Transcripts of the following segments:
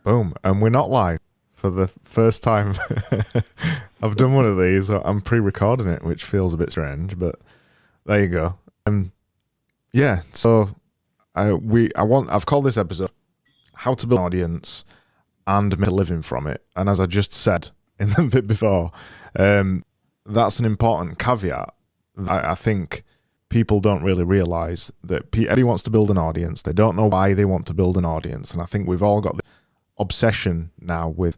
Boom. And we're not live for the first time. I've done one of these. I'm pre-recording it, which feels a bit strange, but there you go. Yeah, so I've called this episode How to Build an Audience and Make a Living from It. And as I just said in the bit before, that's an important caveat that I think people don't really realize, that everybody wants to build an audience. They don't know why they want to build an audience. And I think we've all got this obsession now with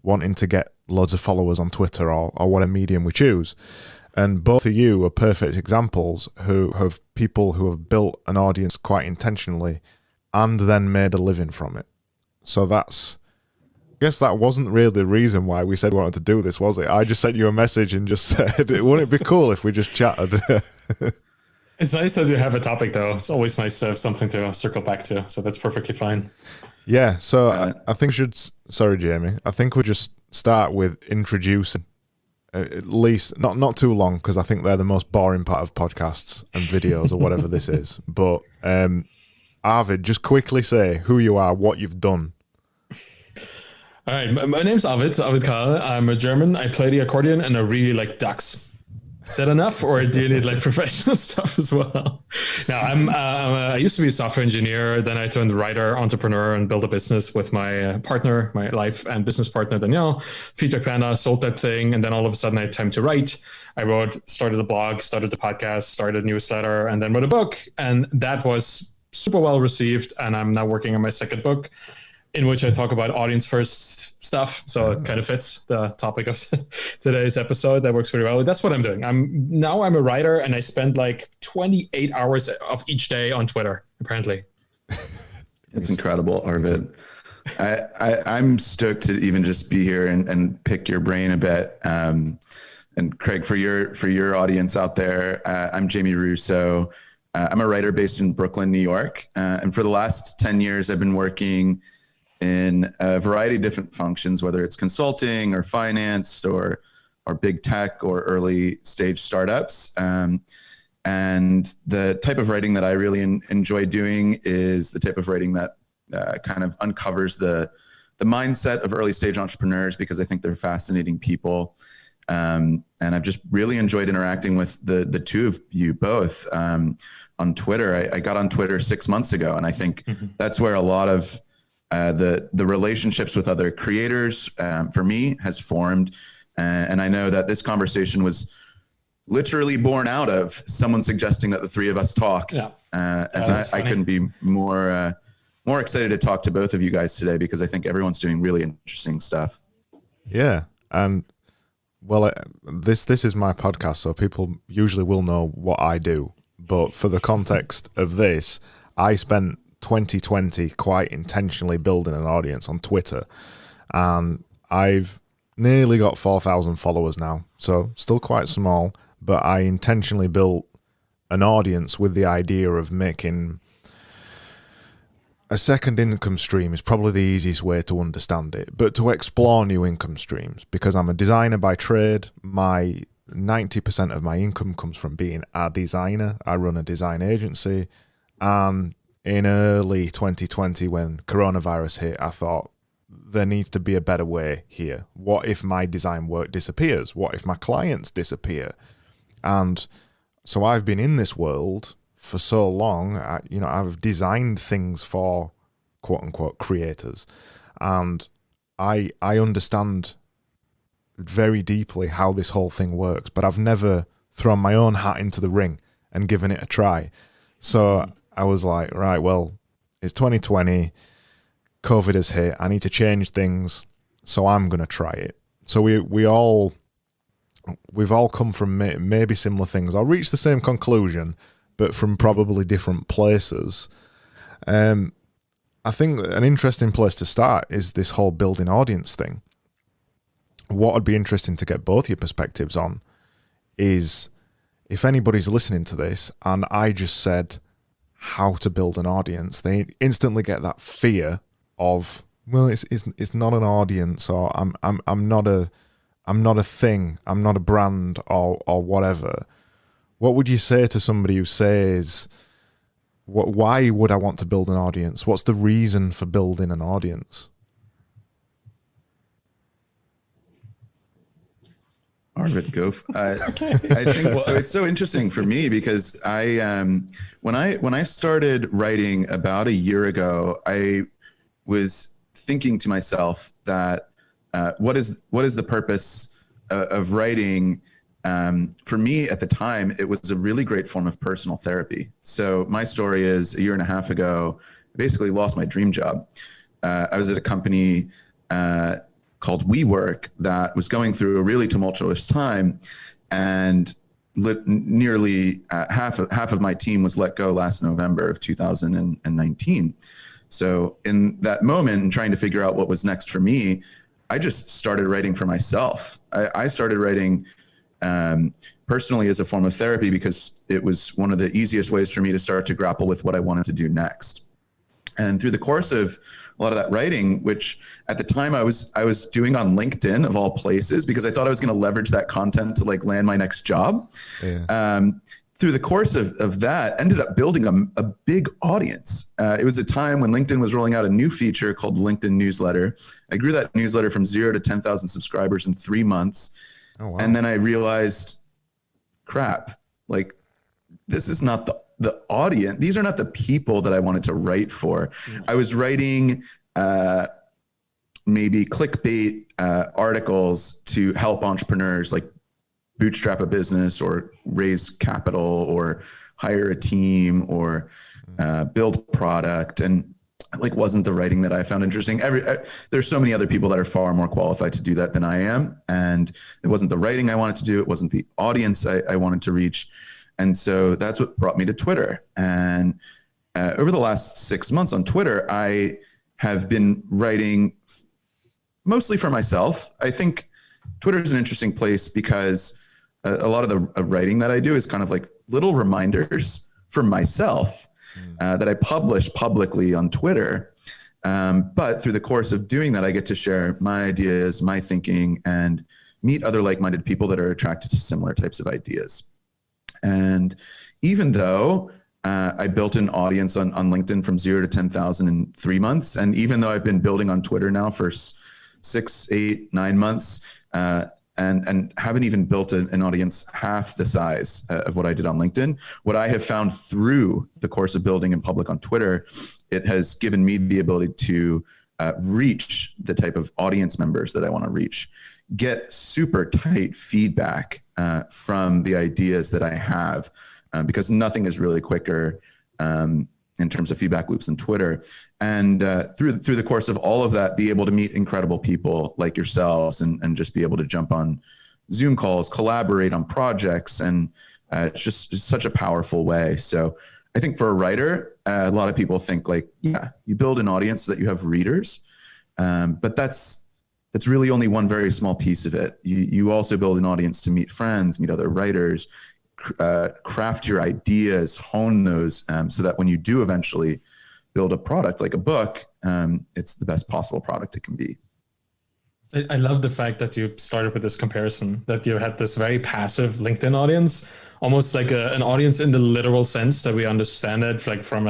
wanting to get loads of followers on Twitter or whatever medium we choose. And both of you are perfect examples who have people who have built an audience quite intentionally and then made a living from it. So I guess that wasn't really the reason why we said we wanted to do this, was it? I just sent you a message and just said, wouldn't it be cool if we just chatted? It's nice that you have a topic, though. It's always nice to have something to circle back to. So that's perfectly fine. Yeah, so I think sorry, Jamie. I think we'll just start with introducing, at least, not too long, because I think they're the most boring part of podcasts and videos or whatever this is. But Arvid, just quickly say who you are, what you've done. All right, my name's Arvid Kahl. I'm a German. I play the accordion and I really like ducks. Is that enough, or do you need like professional stuff as well? No, I used to be a software engineer. Then I turned writer, entrepreneur, and built a business with my partner, my life and business partner, Danielle. Feedback Panda, sold that thing. And then all of a sudden I had time to write. I started a blog, started a podcast, started a newsletter, and then wrote a book. And that was super well received. And I'm now working on my second book, in which I talk about audience first stuff. So it kind of fits the topic of today's episode. That works pretty well. That's what I'm doing. I'm a writer, and I spend like 28 hours of each day on Twitter, apparently. It's incredible, Arvid. I'm stoked to even just be here and pick your brain a bit. And Craig, for your audience out there, I'm Jamie Russo. I'm a writer based in Brooklyn, New York. And for the last 10 years, I've been working in a variety of different functions, whether it's consulting or finance or big tech or early stage startups. And the type of writing that I really enjoy doing is the type of writing that kind of uncovers the mindset of early stage entrepreneurs, because I think they're fascinating people. And I've just really enjoyed interacting with the two of you both on Twitter. I got on Twitter 6 months ago, and I think that's where a lot of the relationships with other creators for me has formed. And I know that this conversation was literally born out of someone suggesting that the three of us talk. Yeah. And I couldn't be more excited to talk to both of you guys today, because I think everyone's doing really interesting stuff. Yeah. And well, this is my podcast, so people usually will know what I do. But for the context of this, I spent 2020 quite intentionally building an audience on Twitter, and I've nearly got 4,000 followers now, so still quite small, but I intentionally built an audience with the idea of making a second income stream is probably the easiest way to understand it, but to explore new income streams, because I'm a designer by trade. My 90% of my income comes from being a designer. I run a design agency, and in early 2020, when coronavirus hit, I thought there needs to be a better way here. What if my design work disappears? What if my clients disappear? And so I've been in this world for so long. I've designed things for quote unquote creators, and I understand very deeply how this whole thing works, but I've never thrown my own hat into the ring and given it a try. So I was like, right, well, it's 2020, COVID has hit, I need to change things, so I'm going to try it. So we've all come from maybe similar things, or reached the same conclusion, but from probably different places. I think an interesting place to start is this whole building audience thing. What would be interesting to get both your perspectives on is, if anybody's listening to this and I just said how to build an audience, they instantly get that fear of, well, it's not an audience, or I'm not a thing, I'm not a brand, or whatever. What would you say to somebody who says, why would I want to build an audience? What's the reason for building an audience? Arvid, go. I think so. It's so interesting for me because when I started writing about a year ago, I was thinking to myself that what is the purpose of writing? For me at the time, it was a really great form of personal therapy. So my story is a year and a half ago, I basically lost my dream job. I was at a company called WeWork that was going through a really tumultuous time, and nearly half of my team was let go last November of 2019. So in that moment, and trying to figure out what was next for me, I just started writing for myself. I started writing personally as a form of therapy because it was one of the easiest ways for me to start to grapple with what I wanted to do next. And through the course of a lot of that writing, which at the time I was doing on LinkedIn of all places, because I thought I was going to leverage that content to like land my next job. Yeah. Through the course of that, ended up building a big audience. It was a time when LinkedIn was rolling out a new feature called LinkedIn Newsletter. I grew that newsletter from 0 to 10,000 subscribers in 3 months. Oh, wow. And then I realized, crap, like this is not the audience. These are not the people that I wanted to write for. Mm-hmm. I was writing maybe clickbait articles to help entrepreneurs like bootstrap a business or raise capital or hire a team or build product, and like wasn't the writing that I found interesting. There's so many other people that are far more qualified to do that than I am, and it wasn't the writing I wanted to do. It wasn't the audience I wanted to reach. And so that's what brought me to Twitter. And over the last 6 months on Twitter, I have been writing mostly for myself. I think Twitter is an interesting place because a lot of the writing that I do is kind of like little reminders for myself that I publish publicly on Twitter. But through the course of doing that, I get to share my ideas, my thinking, and meet other like-minded people that are attracted to similar types of ideas. And even though I built an audience on LinkedIn from 0 to 10,000 in 3 months, and even though I've been building on Twitter now for 6, 8, 9 months, and haven't even built an audience half the size of what I did on LinkedIn, what I have found through the course of building in public on Twitter, it has given me the ability to reach the type of audience members that I want to reach, get super tight feedback from the ideas that I have, because nothing is really quicker in terms of feedback loops than Twitter. And through the course of all of that, be able to meet incredible people like yourselves and just be able to jump on Zoom calls, collaborate on projects. And it's just such a powerful way. So I think for a writer, a lot of people think like, yeah, you build an audience so that you have readers. But that's really only one very small piece of it. You also build an audience to meet friends, meet other writers, craft your ideas, hone those, so that when you do eventually build a product like a book, it's the best possible product it can be. I love the fact that you started with this comparison, that you had this very passive LinkedIn audience, almost like an audience in the literal sense that we understand it, like from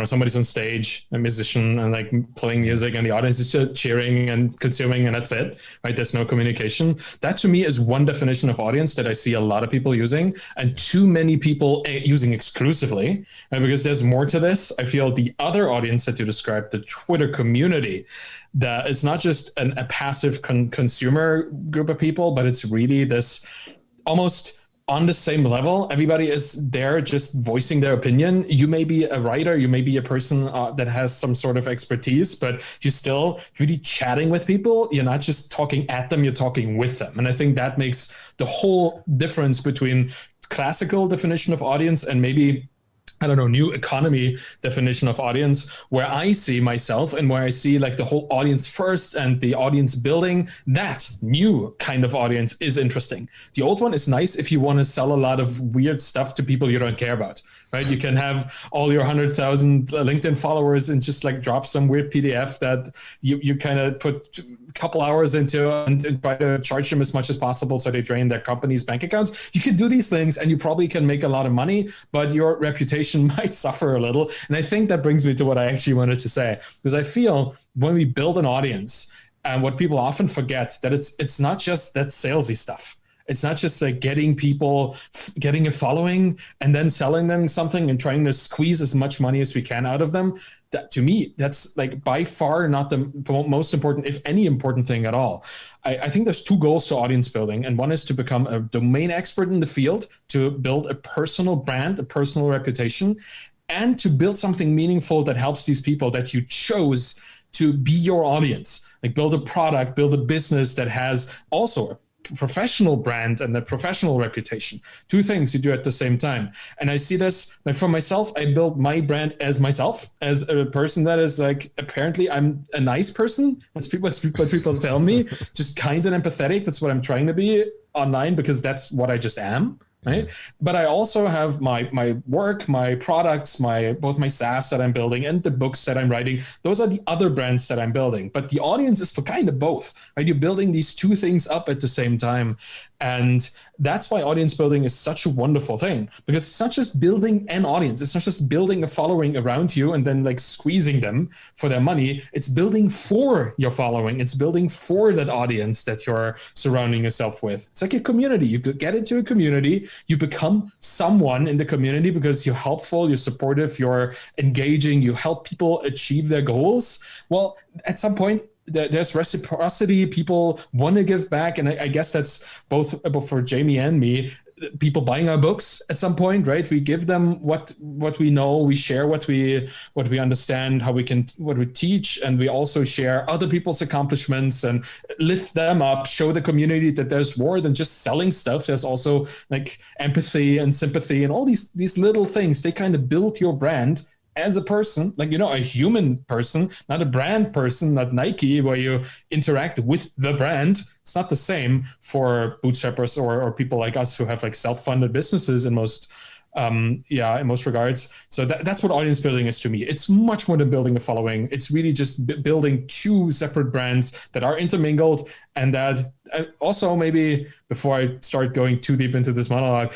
somebody's on stage, a musician, and like playing music, and the audience is just cheering and consuming, and that's it, right? There's no communication. That to me is one definition of audience that I see a lot of people using, and too many people using exclusively, right? Because there's more to this. I feel the other audience that you described, the Twitter community, that it's not just a passive consumer group of people, but it's really this almost on the same level. Everybody is there just voicing their opinion. You may be a writer, you may be a person that has some sort of expertise, but you're still really chatting with people. You're not just talking at them, you're talking with them. And I think that makes the whole difference between classical definition of audience and maybe new economy definition of audience, where I see myself and where I see like the whole audience first and the audience building. That new kind of audience is interesting. The old one is nice if you want to sell a lot of weird stuff to people you don't care about, right? You can have all your 100,000 LinkedIn followers and just like drop some weird PDF that you kind of put a couple hours into and try to charge them as much as possible so they drain their company's bank accounts. You can do these things and you probably can make a lot of money, but your reputation might suffer a little. And I think that brings me to what I actually wanted to say, because I feel when we build an audience, and what people often forget, that it's not just that salesy stuff. It's not just like getting people, getting a following and then selling them something and trying to squeeze as much money as we can out of them. That, to me, that's like by far not the most important, if any important thing at all. I think there's two goals to audience building. And one is to become a domain expert in the field, to build a personal brand, a personal reputation, and to build something meaningful that helps these people that you chose to be your audience. Like build a product, build a business that has also a professional brand and a professional reputation. Two things you do at the same time. And I see this, like for myself, I build my brand as myself, as a person that is like, apparently I'm a nice person. That's what people tell me, just kind and empathetic. That's what I'm trying to be online, because that's what I just am. Right. But I also have my work, my products, both my SaaS that I'm building and the books that I'm writing. Those are the other brands that I'm building. But the audience is for kind of both. Right? You're building these two things up at the same time. And that's why audience building is such a wonderful thing, because it's not just building an audience. It's not just building a following around you and then like squeezing them for their money. It's building for your following. It's building for that audience that you're surrounding yourself with. It's like a community. You could get into a community. You become someone in the community because you're helpful, you're supportive, you're engaging, you help people achieve their goals. Well, at some point, there's reciprocity. People want to give back. And I guess that's both for Jamie and me, people buying our books at some point, right? We give them what we know, we share what we understand, what we teach, and we also share other people's accomplishments and lift them up, show the community that there's more than just selling stuff. There's also like empathy and sympathy and all these little things. They kind of build your brand as a person, like, a human person, not a brand person, not Nike, where you interact with the brand. It's not the same for bootstrappers or people like us who have like self-funded businesses in most regards. So that's what audience building is to me. It's much more than building a following. It's really just building two separate brands that are intermingled, and that also, maybe before I start going too deep into this monologue,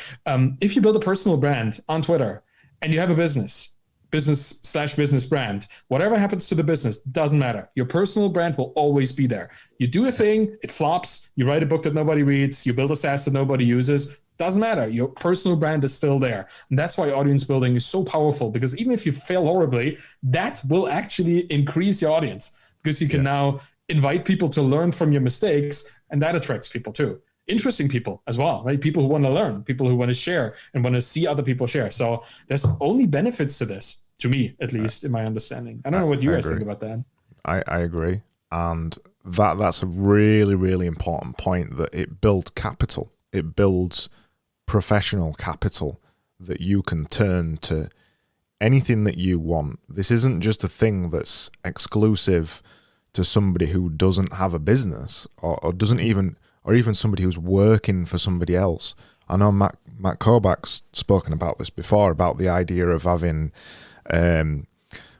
if you build a personal brand on Twitter and you have a business /business brand, whatever happens to the business doesn't matter. Your personal brand will always be there. You do a thing, it flops, you write a book that nobody reads, you build a SaaS that nobody uses, doesn't matter. Your personal brand is still there. And that's why audience building is so powerful, because even if you fail horribly, that will actually increase your audience, because you can now invite people to learn from your mistakes, and that attracts people too. Interesting people as well, right? People who want to learn, people who want to share and want to see other people share. So there's only benefits to this, to me, at least in my understanding. I don't know what you guys think about that. I agree. And that's a really, really important point, that it builds capital. It builds professional capital that you can turn to anything that you want. This isn't just a thing that's exclusive to somebody who doesn't have a business or doesn't even, or even somebody who's working for somebody else. I know Matt Korbach's spoken about this before, about the idea of having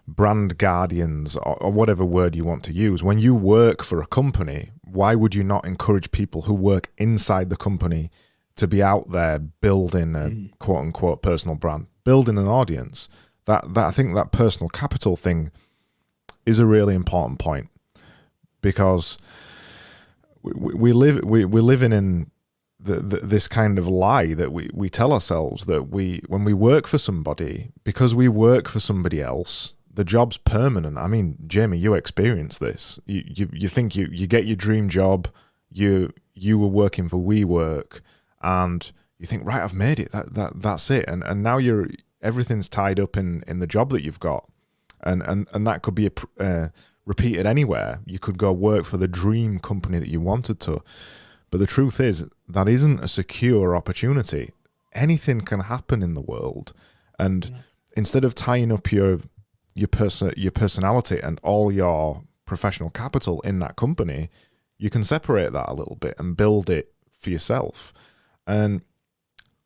brand guardians, or whatever word you want to use. When you work for a company, why would you not encourage people who work inside the company to be out there building a quote unquote personal brand, building an audience? That I think that personal capital thing is a really important point, because we're living in this kind of lie that we tell ourselves, that when we work for somebody, because we work for somebody else, the job's permanent. I mean, Jamie, you experience this. You think you get your dream job, you were working for WeWork, and you think, right, I've made it. That's it. And now everything's tied up in the job that you've got, and that could be repeated anywhere. You could go work for the dream company that you wanted to. But the truth is, that isn't a secure opportunity. Anything can happen in the world. And instead of tying up your personality and all your professional capital in that company, you can separate that a little bit and build it for yourself. And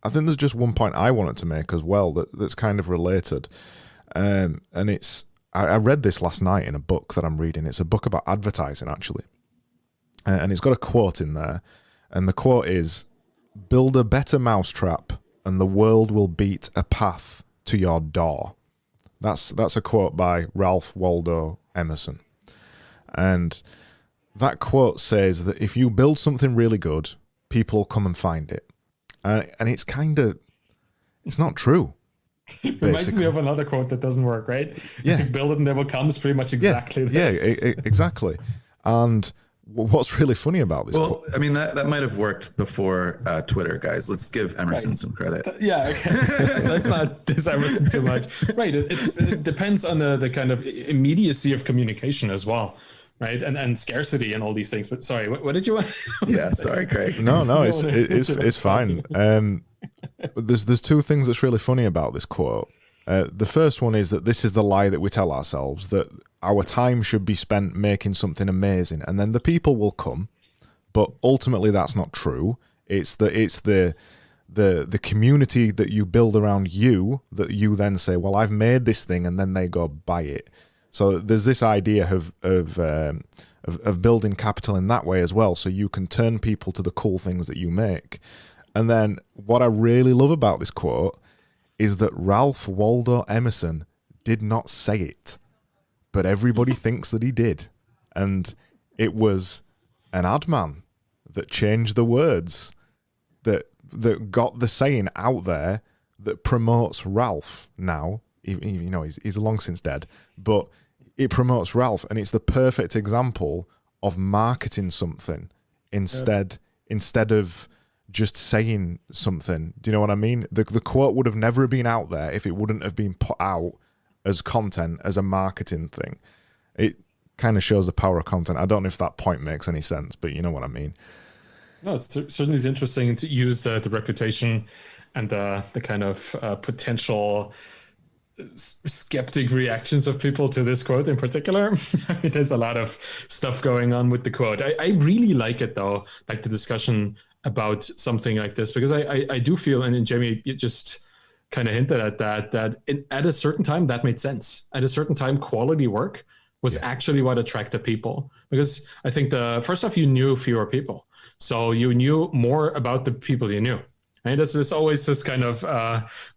I think there's just one point I wanted to make as well that's kind of related. And it's, I read this last night in a book that I'm reading. It's a book about advertising, actually. And it's got a quote in there. And the quote is, "Build a better mousetrap and the world will beat a path to your door." That's a quote by Ralph Waldo Emerson. And that quote says that if you build something really good, people will come and find it. And it's it's not true. It reminds me of another quote that doesn't work, right? Yeah. Build it and they will come is pretty much exactly this. Yeah, exactly. And what's really funny about this quote... I mean, that might have worked before Twitter, guys. Let's give Emerson some credit. Yeah, okay. Let's not diss Emerson too much. Right. It depends on the kind of immediacy of communication as well. Right. And scarcity and all these things. But sorry, what did you want? Yeah, sorry, Craig. No, it's fine. There's two things that's really funny about this quote. The first one is that this is the lie that we tell ourselves, that our time should be spent making something amazing, and then the people will come. But ultimately, that's not true. It's the community that you build around you that you then say, well, I've made this thing, and then they go buy it. So there's this idea of building capital in that way as well. So you can turn people to the cool things that you make. And then what I really love about this quote is that Ralph Waldo Emerson did not say it, but everybody thinks that he did. And it was an ad man that changed the words, that got the saying out there, that promotes Ralph now. He's long since dead, but it promotes Ralph, and it's the perfect example of marketing something instead of just saying something. Do you know what I mean? The quote would have never been out there if it wouldn't have been put out as content, as a marketing thing. It kind of shows the power of content. I don't know if that point makes any sense, but you know what I mean. No, it certainly is interesting to use the reputation and the kind of potential skeptic reactions of people to this quote in particular. There's a lot of stuff going on with the quote. I really like it though, like the discussion about something like this, because I do feel, and Jamie, you just kind of hinted at that at a certain time that made sense. At a certain time, quality work was actually what attracted people, because I think first off, you knew fewer people. So you knew more about the people you knew. And there's always this kind of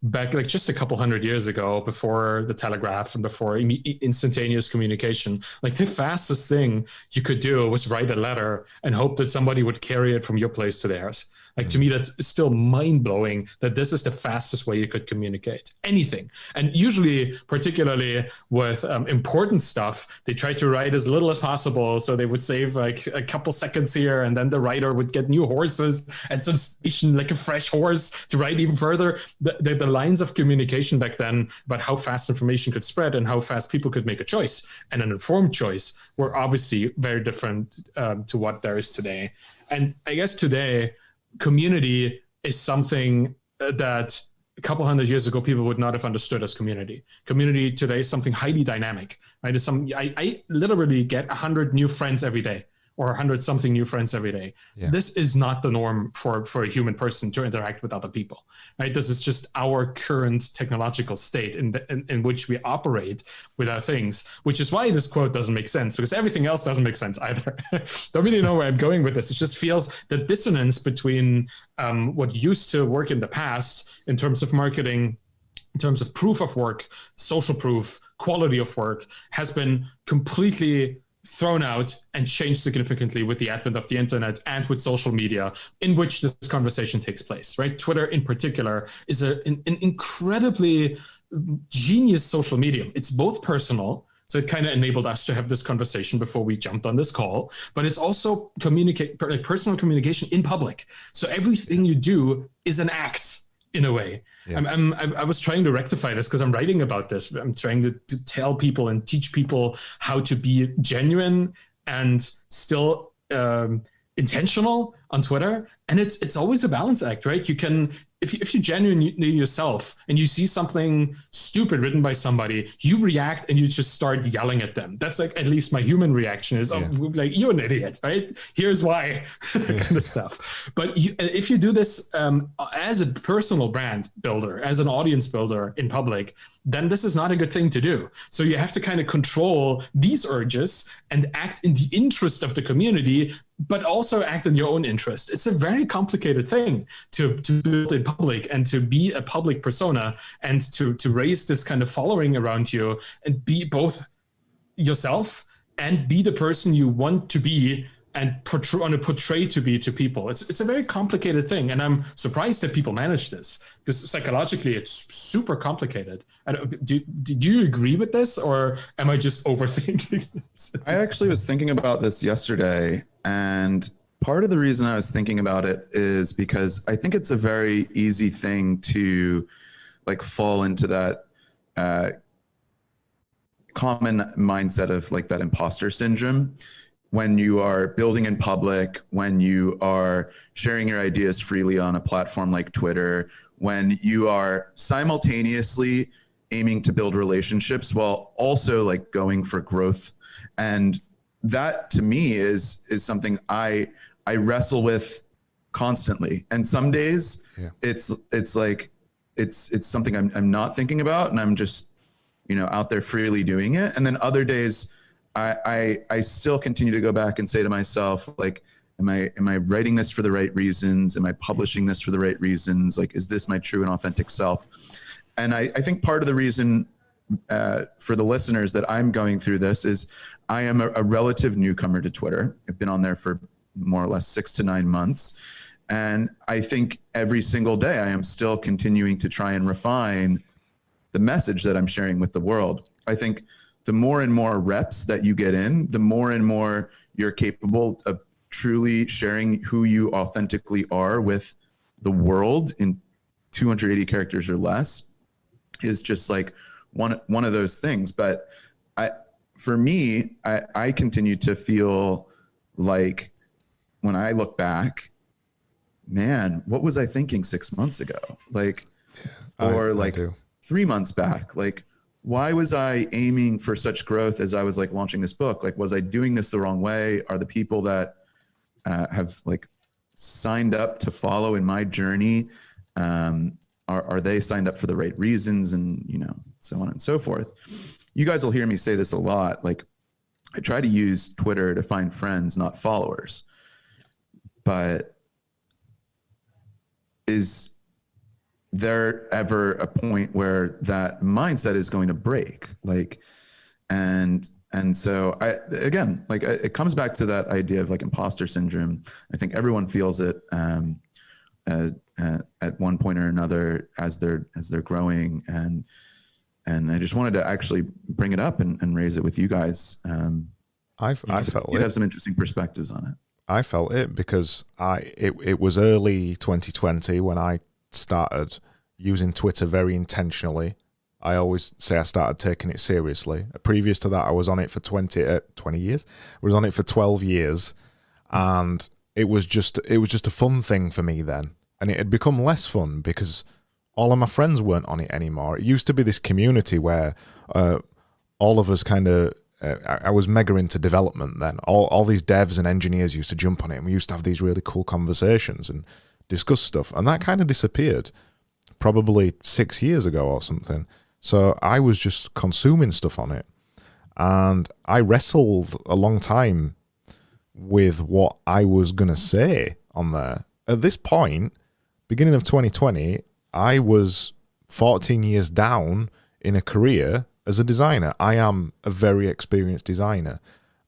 back, like just a couple hundred years ago, before the telegraph and before instantaneous communication, like the fastest thing you could do was write a letter and hope that somebody would carry it from your place to theirs. Like, to me, that's still mind-blowing that this is the fastest way you could communicate anything. And usually, particularly with important stuff, they try to write as little as possible. So they would save like a couple seconds here, and then the writer would get new horses and some station, like a fresh horse, to write even further. The lines of communication back then about how fast information could spread and how fast people could make a choice, and an informed choice, were obviously very different to what there is today. And I guess today, community is something that a couple hundred years ago people would not have understood as community. Community today is something highly dynamic, right? I literally get 100 new friends every day, or 100 something new friends every day. Yeah. This is not the norm for a human person to interact with other people, right? This is just our current technological state in which we operate with our things, which is why this quote doesn't make sense, because everything else doesn't make sense either. Don't really know where I'm going with this. It just feels the dissonance between what used to work in the past in terms of marketing, in terms of proof of work, social proof, quality of work, has been completely thrown out and changed significantly with the advent of the internet and with social media, in which this conversation takes place, right? Twitter in particular is an incredibly genius social medium. It's both personal, so it kind of enabled us to have this conversation before we jumped on this call, but it's also personal communication in public. So everything you do is an act, in a way. Yeah. I was trying to rectify this because I'm writing about this. I'm trying to tell people and teach people how to be genuine and still intentional on Twitter. And it's always a balance act, right? You can, if you genuinely yourself and you see something stupid written by somebody, you react and you just start yelling at them. That's like, at least my human reaction is, like, you're an idiot, right? Here's why, kind of stuff. But if you do this as a personal brand builder, as an audience builder in public, then this is not a good thing to do. So you have to kind of control these urges and act in the interest of the community, but also act in your own interest. It's a very complicated thing to build in public and to be a public persona and to raise this kind of following around you and be both yourself and be the person you want to be and want to portray to be to people. It's a very complicated thing, and I'm surprised that people manage this, because psychologically it's super complicated. Do you agree with this, or am I just overthinking this? I actually was thinking about this yesterday, and part of the reason I was thinking about it is because I think it's a very easy thing to like fall into that common mindset of like that imposter syndrome when you are building in public, when you are sharing your ideas freely on a platform like Twitter, when you are simultaneously aiming to build relationships while also like going for growth. And that to me is something I wrestle with constantly. And some days it's like it's something I'm not thinking about, and I'm just, you know, out there freely doing it. And then other days I still continue to go back and say to myself, like, am I writing this for the right reasons? Am I publishing this for the right reasons? Like, is this my true and authentic self? And I think part of the reason for the listeners that I'm going through this is I am a relative newcomer to Twitter. I've been on there for more or less 6 to 9 months. And I think every single day I am still continuing to try and refine the message that I'm sharing with the world. I think the more and more reps that you get in, the more and more you're capable of truly sharing who you authentically are with the world in 280 characters or less, is just like one of those things. But for me, I continue to feel like when I look back, man, what was I thinking 6 months ago? Like, or like 3 months back, like, why was I aiming for such growth as I was like launching this book? Like, was I doing this the wrong way? Are the people that have like signed up to follow in my journey, are they signed up for the right reasons? And, you know, so on and so forth. You guys will hear me say this a lot. Like, I try to use Twitter to find friends, not followers. But is there ever a point where that mindset is going to break? Like, and so again, like, it comes back to that idea of like imposter syndrome. I think everyone feels it at one point or another as they're growing. And I just wanted to actually bring it up and raise it with you guys. I felt you have some interesting perspectives on it. I felt it because it was early 2020 when I started using Twitter very intentionally. I always say I started taking it seriously. Previous to that, I was on it for 20 years. I was on it for 12 years, and it was just a fun thing for me then. And it had become less fun because all of my friends weren't on it anymore. It used to be this community where all of us kind of, I was mega into development then. All these devs and engineers used to jump on it, and we used to have these really cool conversations and discuss stuff. And that kind of disappeared probably 6 years ago or something. So I was just consuming stuff on it. And I wrestled a long time with what I was going to say on there. At this point, beginning of 2020, I was 14 years down in a career as a designer. I am a very experienced designer.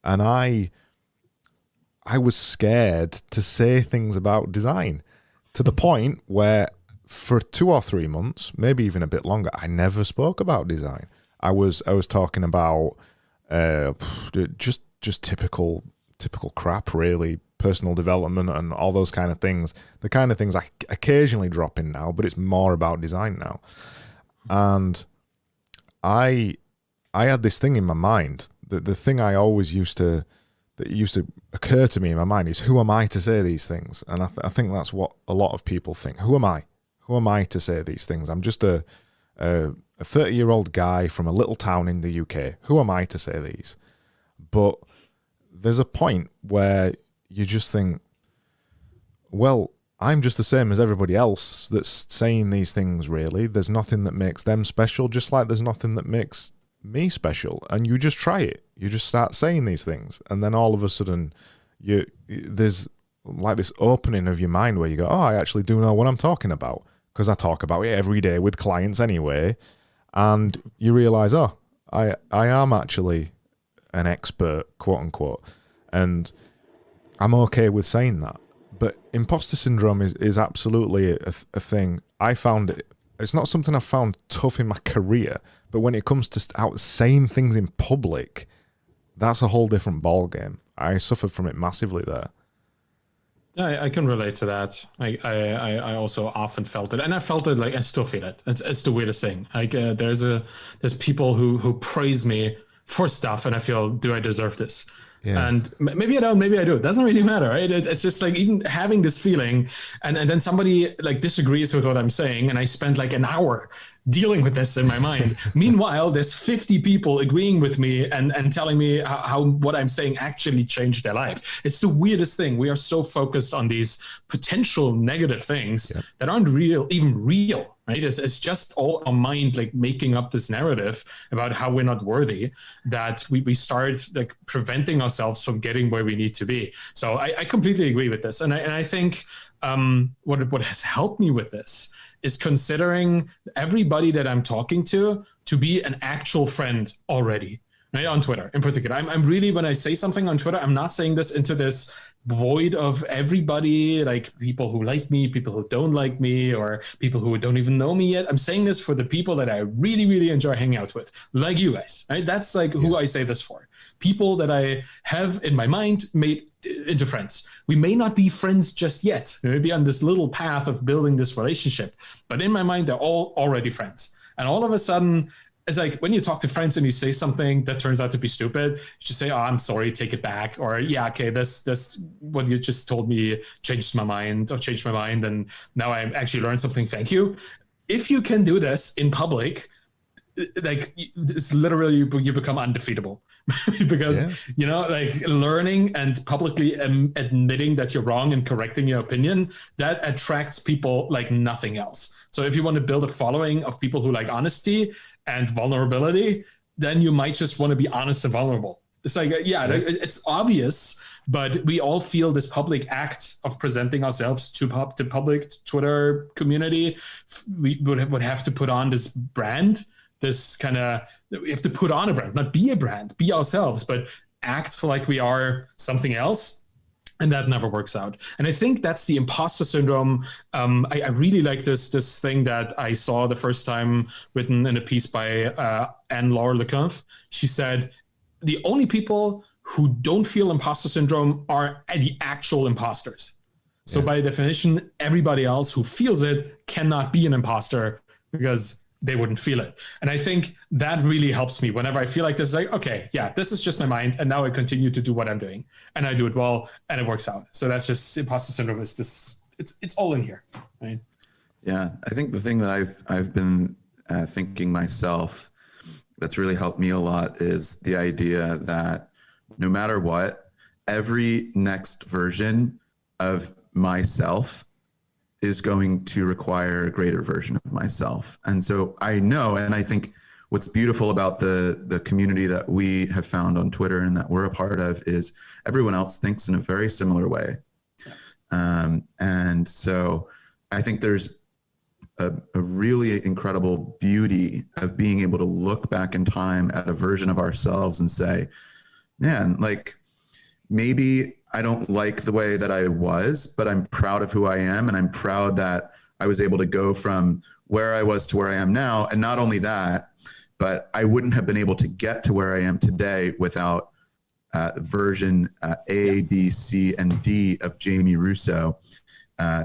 And I was scared to say things about design, to the point where for 2 or 3 months, maybe even a bit longer, I never spoke about design. I was talking about just typical crap, really, personal development and all those kind of things. The kind of things I occasionally drop in now, but it's more about design now. And I had this thing in my mind. The thing I always used to occur to me in my mind is, who am I to say these things? And I think that's what a lot of people think. Who am I? Who am I to say these things? I'm just a 30-year-old guy from a little town in the UK. Who am I to say these? But there's a point where you just think, well, I'm just the same as everybody else that's saying these things, really. There's nothing that makes them special, just like there's nothing that makes me special. And you just try it. You just start saying these things. And then all of a sudden, there's like this opening of your mind where you go, oh, I actually do know what I'm talking about, because I talk about it every day with clients anyway. And you realize, oh, I am actually an expert, quote unquote. And I'm okay with saying that. But imposter syndrome is absolutely a thing. I found it's not something I've found tough in my career, but when it comes to out saying things in public, that's a whole different ball game. I suffered from it massively there. Yeah, I can relate to that. I also often felt it, and I felt it, like I still feel it. It's the weirdest thing. Like there's people who praise me for stuff, and I feel, do I deserve this? Yeah. And maybe I don't, maybe I do. It doesn't really matter, right? It's just like even having this feeling, and then somebody like disagrees with what I'm saying, and I spend like an hour dealing with this in my mind. Meanwhile, there's 50 people agreeing with me and telling me how what I'm saying actually changed their life. It's the weirdest thing. We are so focused on these potential negative things that aren't even real, right? It's just all our mind like making up this narrative about how we're not worthy, that we start like preventing ourselves from getting where we need to be. So I completely agree with this. And I think what has helped me with this is considering everybody that I'm talking to be an actual friend already, right? On Twitter in particular. I'm really, when I say something on Twitter, I'm not saying this into this void of everybody, like people who like me, people who don't like me, or people who don't even know me yet. I'm saying this for the people that I really, really enjoy hanging out with, like you guys, right? That's like who I say this for. People that I have in my mind made into friends. We may not be friends just yet. We may be on this little path of building this relationship, but in my mind, they're all already friends. And all of a sudden, it's like when you talk to friends and you say something that turns out to be stupid, you just say, "Oh, I'm sorry, take it back," or "Yeah, okay, this what you just told me changed my mind, and now I actually learned something. Thank you." If you can do this in public, like it's literally you become undefeatable. Because you know, like learning and publicly admitting that you're wrong and correcting your opinion, that attracts people like nothing else. So if you want to build a following of people who like honesty and vulnerability, then you might just want to be honest and vulnerable. It's like, it's obvious, but we all feel this public act of presenting ourselves to public Twitter community. We would have to put on this brand, this kind of, we have to put on a brand, not be a brand, be ourselves, but act like we are something else. And that never works out. And I think that's the imposter syndrome. I really like this thing that I saw the first time written in a piece by Anne-Laure Lecointre. She said, the only people who don't feel imposter syndrome are the actual imposters. So by definition, everybody else who feels it cannot be an imposter because they wouldn't feel it. And I think that really helps me whenever I feel like this is like, okay, this is just my mind. And now I continue to do what I'm doing and I do it well and it works out. So that's just imposter syndrome is this, it's all in here. Right? Yeah. I think the thing that I've been thinking myself that's really helped me a lot is the idea that no matter what, every next version of myself is going to require a greater version of myself. And so I know, and I think what's beautiful about the community that we have found on Twitter and that we're a part of is everyone else thinks in a very similar way. And so I think there's a really incredible beauty of being able to look back in time at a version of ourselves and say, man, like maybe I don't like the way that I was, but I'm proud of who I am. And I'm proud that I was able to go from where I was to where I am now. And not only that, but I wouldn't have been able to get to where I am today without version A, B, C, and D of Jamie Russo.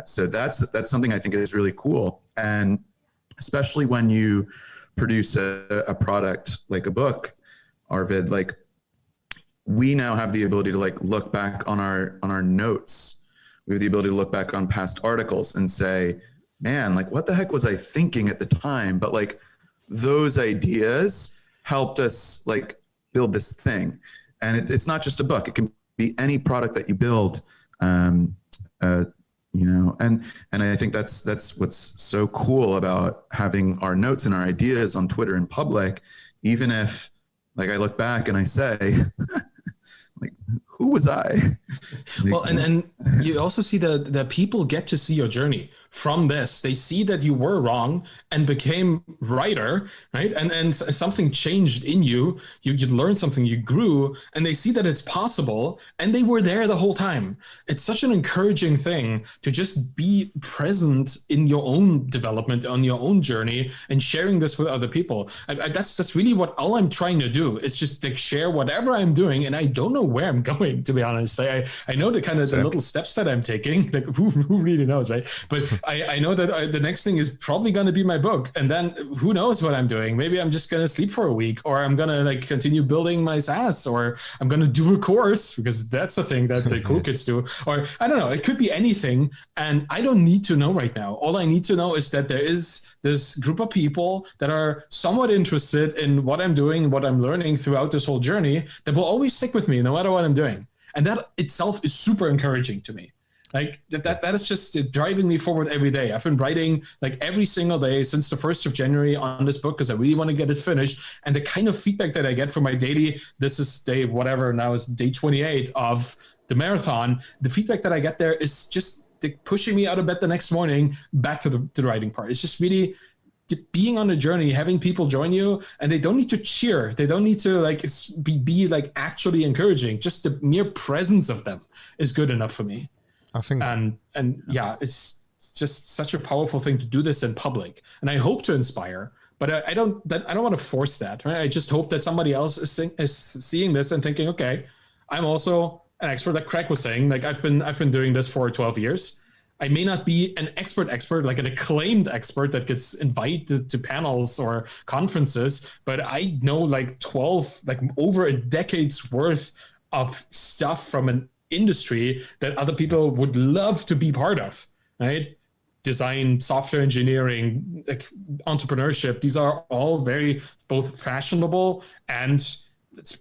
So that's something I think is really cool. And especially when you produce a product like a book, Arvid, like we now have the ability to like look back on our notes. We have the ability to look back on past articles and say, man, like what the heck was I thinking at the time? But like those ideas helped us like build this thing. And it's not just a book. It can be any product that you build, you know, and I think that's what's so cool about having our notes and our ideas on Twitter in public, even if like I look back and I say, like, who was I? Well, and you also see that people get to see your journey from this. They see that you were wrong and became righter, right? And something changed in you. You learned something, you grew, and they see that it's possible, and they were there the whole time. It's such an encouraging thing to just be present in your own development, on your own journey, and sharing this with other people. That's really what all I'm trying to do is just like share whatever I'm doing, and I don't know where I'm going, to be honest. I know the kind of the little steps that I'm taking. Like who really knows, right? But I know that the next thing is probably going to be my book, and then who knows what I'm doing? Maybe I'm just going to sleep for a week, or I'm going to like continue building my SaaS, or I'm going to do a course, because that's the thing that the cool kids do. Or I don't know. It could be anything, and I don't need to know right now. All I need to know is that there is this group of people that are somewhat interested in what I'm doing, what I'm learning throughout this whole journey, that will always stick with me no matter what I'm doing. And that itself is super encouraging to me. Like that is just driving me forward every day. I've been writing like every single day since the 1st of January on this book, because I really want to get it finished. And the kind of feedback that I get from my daily, this is day whatever, now is day 28 of the marathon. The feedback that I get there is just pushing me out of bed the next morning back to the writing part. It's just really being on a journey, having people join you, and they don't need to cheer. They don't need to like be like actually encouraging. Just the mere presence of them is good enough for me. I think, and yeah, it's just such a powerful thing to do this in public. And I hope to inspire, but I don't want to force that. Right? I just hope that somebody else is seeing this and thinking, okay, I'm also an expert. Like Craig was saying, like I've been doing this for 12 years. I may not be an expert, like an acclaimed expert that gets invited to panels or conferences, but I know like 12, like over a decade's worth of stuff from an industry that other people would love to be part of, right? Design, software engineering, like entrepreneurship. These are all very both fashionable and,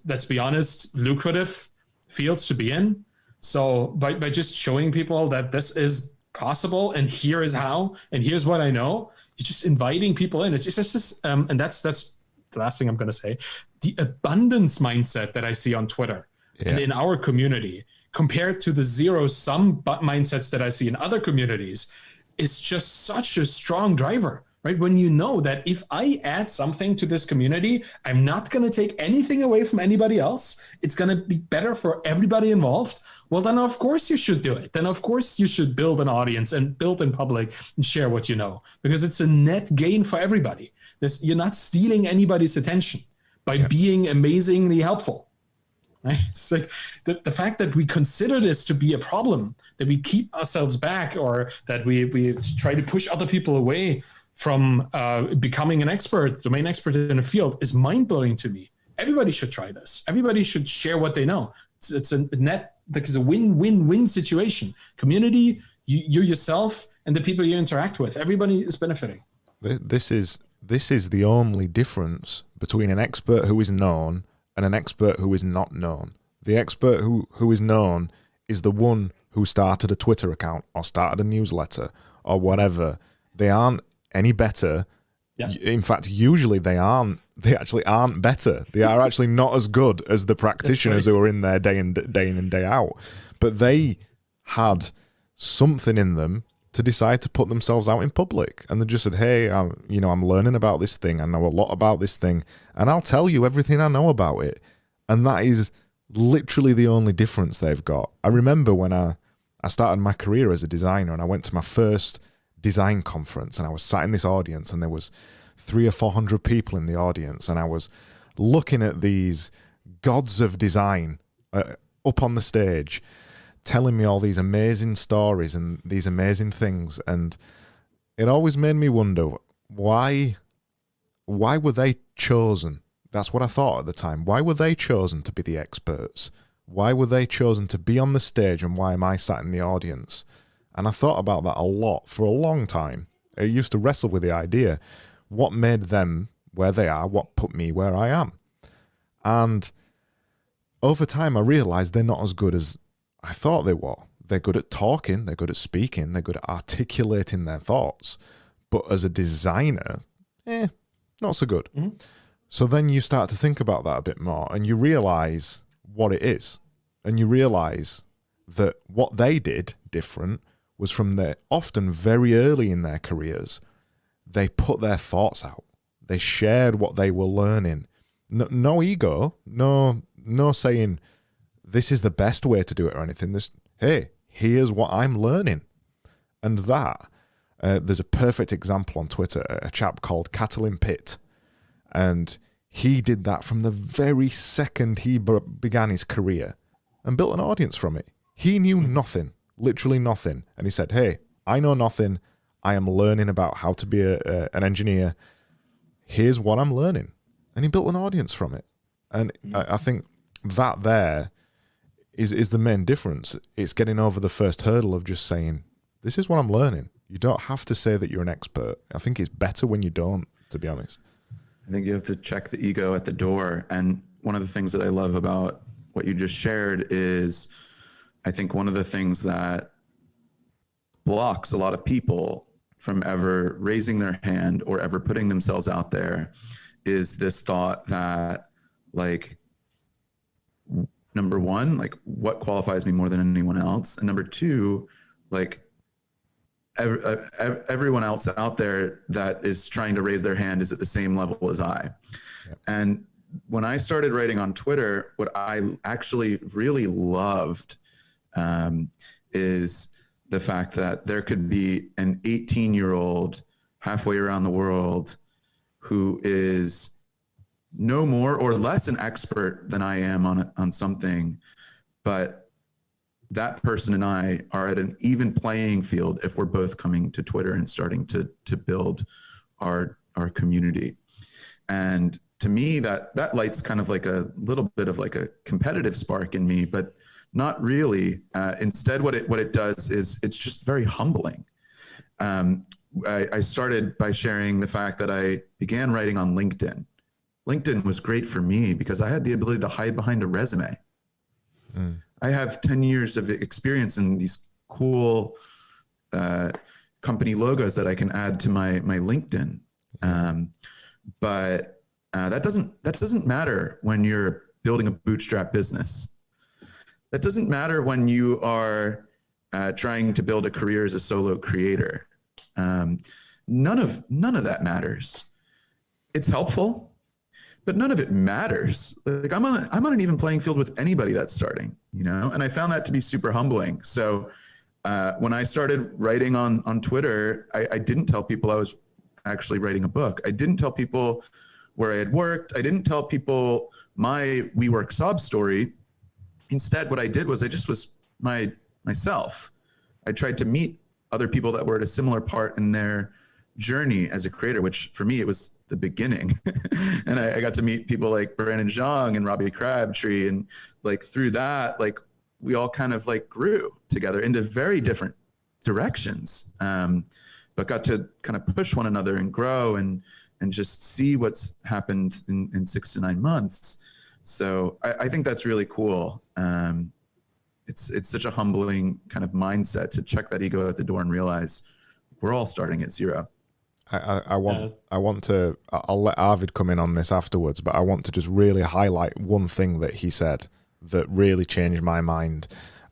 let's be honest, lucrative fields to be in. So by just showing people that this is possible and here is how and here's what I know, you're just inviting people in. It's just and that's the last thing I'm going to say. The abundance mindset that I see on Twitter and in our community compared to the zero-sum mindsets that I see in other communities is just such a strong driver. Right? When you know that if I add something to this community, I'm not going to take anything away from anybody else. It's going to be better for everybody involved. Well, then of course you should do it. Then of course you should build an audience and build in public and share what you know, because it's a net gain for everybody. You're not stealing anybody's attention by being amazingly helpful. Right? It's like the fact that we consider this to be a problem, that we keep ourselves back, or that we try to push other people away from becoming an expert, domain expert in a field, is mind-blowing to me. Everybody should try this. Everybody should share what they know. It's a net, like it's a win-win-win situation. Community, you yourself, and the people you interact with. Everybody is benefiting. This is the only difference between an expert who is known and an expert who is not known. The expert who is known is the one who started a Twitter account or started a newsletter or whatever. They aren't any better. Yeah. In fact, usually they actually aren't better. They are actually not as good as the practitioners who are in there day in and day out. But they had something in them to decide to put themselves out in public. And they just said, hey, I'm learning about this thing. I know a lot about this thing, and I'll tell you everything I know about it. And that is literally the only difference they've got. I remember when I started my career as a designer, and I went to my first design conference, and I was sat in this audience, and there was 300 or 400 people in the audience, and I was looking at these gods of design up on the stage telling me all these amazing stories and these amazing things, and it always made me wonder, why were they chosen? That's what I thought at the time. Why were they chosen to be the experts? Why were they chosen to be on the stage, and why am I sat in the audience? And I thought about that a lot for a long time. I used to wrestle with the idea, what made them where they are, what put me where I am? And over time, I realized they're not as good as I thought they were. They're good at talking, they're good at speaking, they're good at articulating their thoughts. But as a designer, not so good. Mm-hmm. So then you start to think about that a bit more, and you realize what it is. And you realize that what they did different was from their often very early in their careers, they put their thoughts out. They shared what they were learning. No ego, no saying this is the best way to do it or anything. This, hey, here's what I'm learning. And that, there's a perfect example on Twitter, a chap called Catalin Pitt. And he did that from the very second he began his career and built an audience from it. He knew nothing, literally nothing. And he said, hey, I know nothing. I am learning about how to be an engineer. Here's what I'm learning. And he built an audience from it. And I think that there is the main difference. It's getting over the first hurdle of just saying, this is what I'm learning. You don't have to say that you're an expert. I think it's better when you don't, to be honest. I think you have to check the ego at the door. And one of the things that I love about what you just shared is, I think one of the things that blocks a lot of people from ever raising their hand or ever putting themselves out there is this thought that, like, number one, like, what qualifies me more than anyone else? And number two, like, everyone else out there that is trying to raise their hand is at the same level as I. Yep. And when I started writing on Twitter, what I actually really loved is the fact that there could be an 18-year-old halfway around the world who is no more or less an expert than I am on something, but that person and I are at an even playing field if we're both coming to Twitter and starting to build our community. And to me, that lights kind of like a little bit of like a competitive spark in me, but not really. Instead, what it does is it's just very humbling. I started by sharing the fact that I began writing on LinkedIn. LinkedIn was great for me because I had the ability to hide behind a resume. I have 10 years of experience in these cool company logos that I can add to my LinkedIn. But that doesn't matter when you're building a bootstrap business. That doesn't matter when you are trying to build a career as a solo creator. None of that matters. It's helpful, but none of it matters. Like, I'm on an even playing field with anybody that's starting, you know? And I found that to be super humbling. So when I started writing on Twitter, I didn't tell people I was actually writing a book. I didn't tell people where I had worked. I didn't tell people my WeWork sob story. Instead, what I did was I just was myself. I tried to meet other people that were at a similar part in their journey as a creator, which for me, it was the beginning. And I got to meet people like Brandon Zhang and Robbie Crabtree. And like through that, like we all kind of like grew together into very different directions, but got to kind of push one another and grow and just see what's happened in 6 to 9 months. So I think that's really cool. It's such a humbling kind of mindset to check that ego at the door and realize we're all starting at zero. I'll let Arvid come in on this afterwards, but I want to just really highlight one thing that he said that really changed my mind.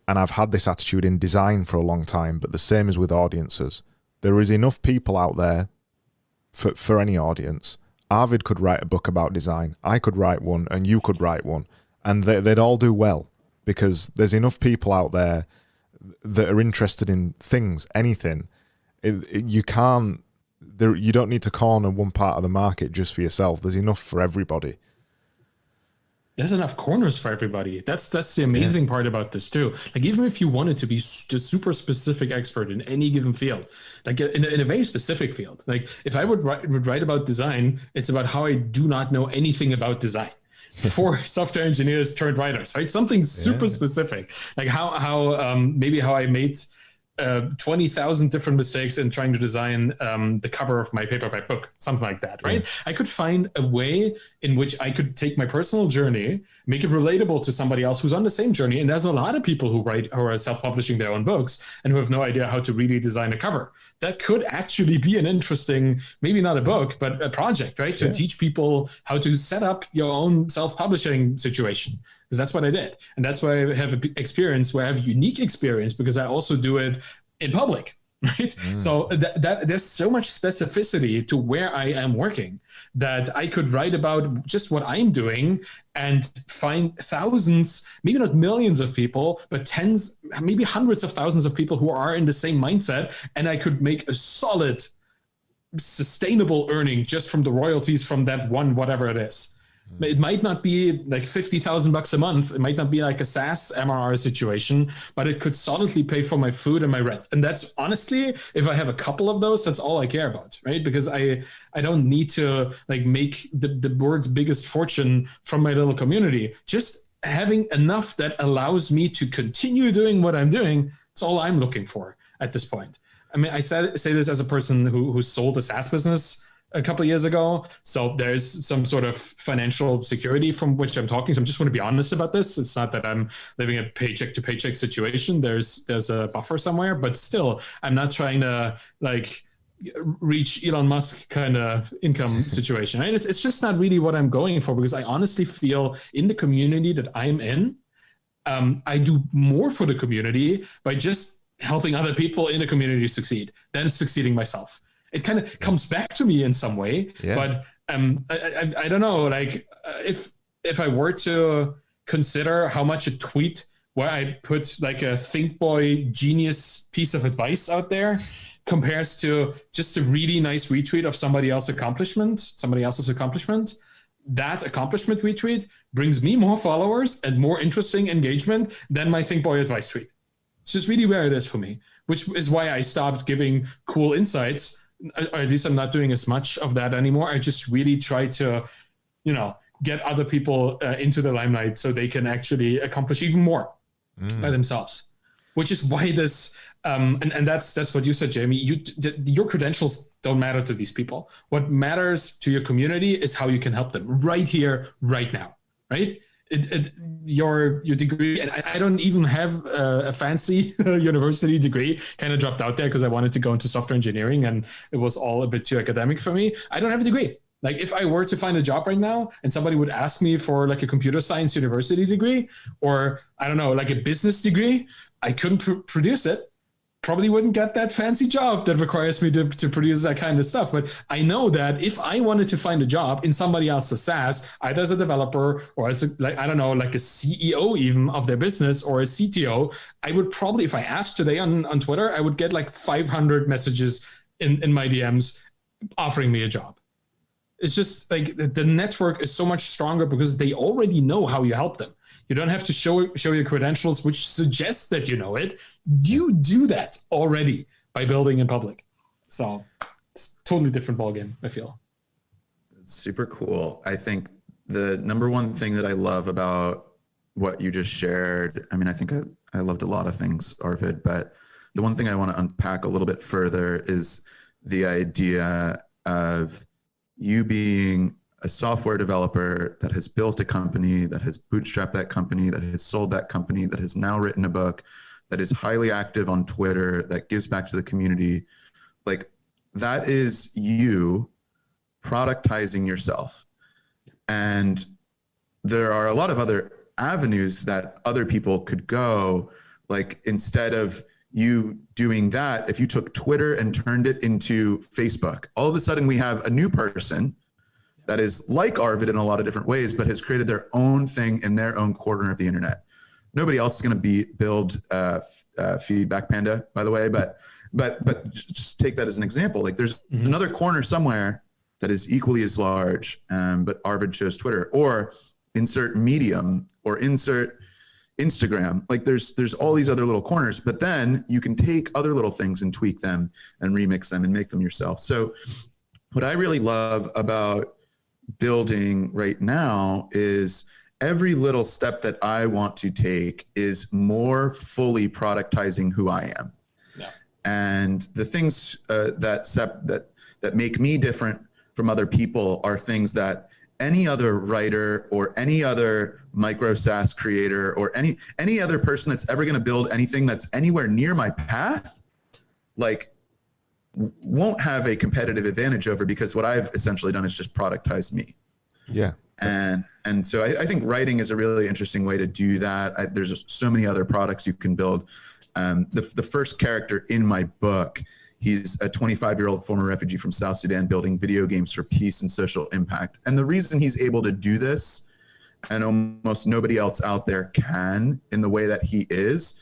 And I've had this attitude in design for a long time, but the same is with audiences. There is enough people out there for any audience. Arvid could write a book about design. I could write one, and you could write one, and they'd all do well because there's enough people out there that are interested in things, anything. You don't need to corner one part of the market just for yourself. There's enough for everybody. There's enough corners for everybody. That's the amazing part about this too. Like, even if you wanted to be a super specific expert in any given field, like in a very specific field, like if I would write about design, it's about how I do not know anything about design for software engineers turned writers, right? Something super specific, like how I made 20,000 different mistakes in trying to design the cover of my paperback book, something like that, right? I could find a way in which I could take my personal journey, make it relatable to somebody else who's on the same journey. And there's a lot of people who are self-publishing their own books and who have no idea how to really design a cover. That could actually be an interesting, maybe not a book, but a project, right? To teach people how to set up your own self-publishing situation. Because that's what I did. And that's why I have experience, where I have unique experience, because I also do it in public. Right. So that there's so much specificity to where I am working that I could write about just what I'm doing and find thousands, maybe not millions of people, but tens, maybe hundreds of thousands of people who are in the same mindset. And I could make a solid, sustainable earning just from the royalties from that one, whatever it is. It might not be like $50,000 a month. It might not be like a SaaS MRR situation, but it could solidly pay for my food and my rent. And that's honestly, if I have a couple of those, that's all I care about, right? Because I don't need to like make the world's biggest fortune from my little community. Just having enough that allows me to continue doing what I'm doing, that's all I'm looking for at this point. I mean, I say this as a person who sold a SaaS business a couple of years ago. So there's some sort of financial security from which I'm talking. So I'm just want to be honest about this. It's not that I'm living a paycheck to paycheck situation. There's a buffer somewhere, but still, I'm not trying to like reach Elon Musk kind of income situation. Right? It's just not really what I'm going for, because I honestly feel in the community that I'm in, I do more for the community by just helping other people in the community succeed than succeeding myself. It kind of comes back to me in some way, but I don't know. Like if I were to consider how much a tweet where I put like a think boy genius piece of advice out there compares to just a really nice retweet of somebody else's accomplishment, that accomplishment retweet brings me more followers and more interesting engagement than my think boy advice tweet. It's just really where it is for me, which is why I stopped giving cool insights. Or at least I'm not doing as much of that anymore. I just really try to, get other people into the limelight so they can actually accomplish even more by themselves. Which is why this, and that's what you said, Jamie. Your credentials don't matter to these people. What matters to your community is how you can help them right here, right now, right? Your degree, and I don't even have a fancy university degree, kind of dropped out there because I wanted to go into software engineering and it was all a bit too academic for me. I don't have a degree. Like if I were to find a job right now and somebody would ask me for like a computer science university degree or I don't know, like a business degree, I couldn't produce it. Probably wouldn't get that fancy job that requires me to produce that kind of stuff. But I know that if I wanted to find a job in somebody else's SaaS, either as a developer or as a CEO even of their business or a CTO, I would probably, if I asked today on Twitter, I would get like 500 messages in my DMs offering me a job. It's just like the network is so much stronger because they already know how you help them. You don't have to show your credentials, which suggests that you know it. You do that already by building in public. So it's a totally different ballgame, I feel. It's super cool. I think the number one thing that I love about what you just shared, I mean, I think I loved a lot of things, Arvid, but the one thing I want to unpack a little bit further is the idea of you being a software developer that has built a company, that has bootstrapped that company, that has sold that company, that has now written a book, that is highly active on Twitter, that gives back to the community. Like that is you productizing yourself. And there are a lot of other avenues that other people could go. Like instead of you doing that, if you took Twitter and turned it into Facebook, all of a sudden we have a new person that is like Arvid in a lot of different ways, but has created their own thing in their own corner of the internet. Nobody else is going to build Feedback Panda, by the way, but just take that as an example. Like there's another corner somewhere that is equally as large, but Arvid chose Twitter, or insert Medium, or insert Instagram. Like there's all these other little corners, but then you can take other little things and tweak them and remix them and make them yourself. So what I really love about building right now is every little step that I want to take is more fully productizing who I am. Yeah. And the things that make me different from other people are things that any other writer or any other micro SaaS creator or any other person that's ever going to build anything that's anywhere near my path, like won't have a competitive advantage over, because what I've essentially done is just productize me. Yeah. And so I think writing is a really interesting way to do that. There's so many other products you can build. The first character in my book, he's a 25-year-old former refugee from South Sudan building video games for peace and social impact. And the reason he's able to do this, and almost nobody else out there can in the way that he is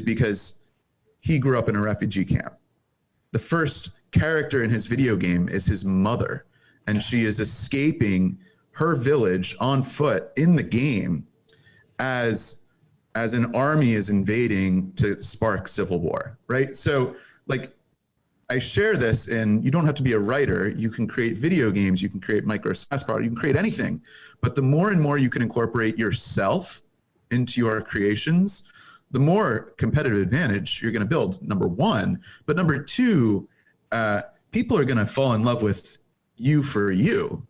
because he grew up in a refugee camp. The first character in his video game is his mother, and she is escaping her village on foot in the game as an army is invading to spark civil war, right? So like, I share this, and you don't have to be a writer. You can create video games, you can create micro SaaS product, you can create anything. But the more and more you can incorporate yourself into your creations, the more competitive advantage you're going to build, number one. But number two, people are going to fall in love with you for you,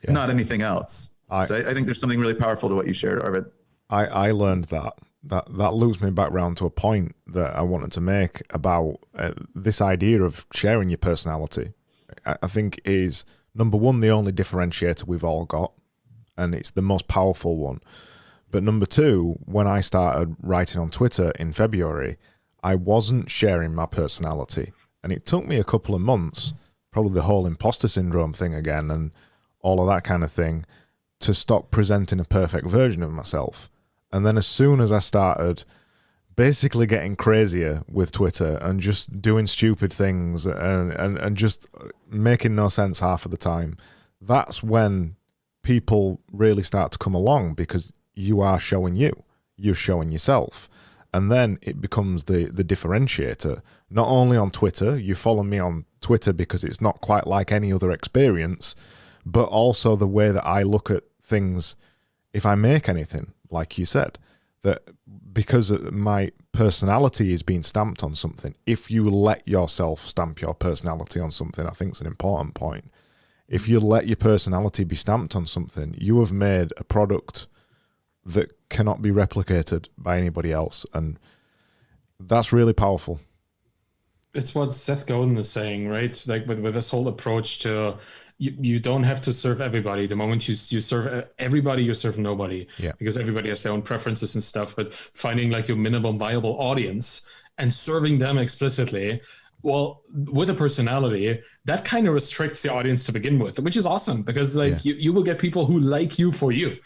not anything else. So I think there's something really powerful to what you shared, Arvid. I learned that loops me back round to a point that I wanted to make about this idea of sharing your personality. I think is, number one, the only differentiator we've all got, and it's the most powerful one. But number two, when I started writing on Twitter in February, I wasn't sharing my personality. And it took me a couple of months, probably the whole imposter syndrome thing again and all of that kind of thing, to stop presenting a perfect version of myself. And then as soon as I started basically getting crazier with Twitter and just doing stupid things and just making no sense half of the time, that's when people really start to come along, because you are showing you're showing yourself. And then it becomes the differentiator. Not only on Twitter, you follow me on Twitter because it's not quite like any other experience, but also the way that I look at things if I make anything, like you said, that because my personality is being stamped on something, if you let yourself stamp your personality on something, I think it's an important point. If you let your personality be stamped on something, you have made a product that cannot be replicated by anybody else. And that's really powerful. It's what Seth Godin is saying, right? Like with this whole approach to you don't have to serve everybody. The moment you serve everybody, you serve nobody. Yeah. Because everybody has their own preferences and stuff. But finding like your minimum viable audience and serving them explicitly, well, with a personality, that kind of restricts the audience to begin with, which is awesome, because like you will get people who like you for you.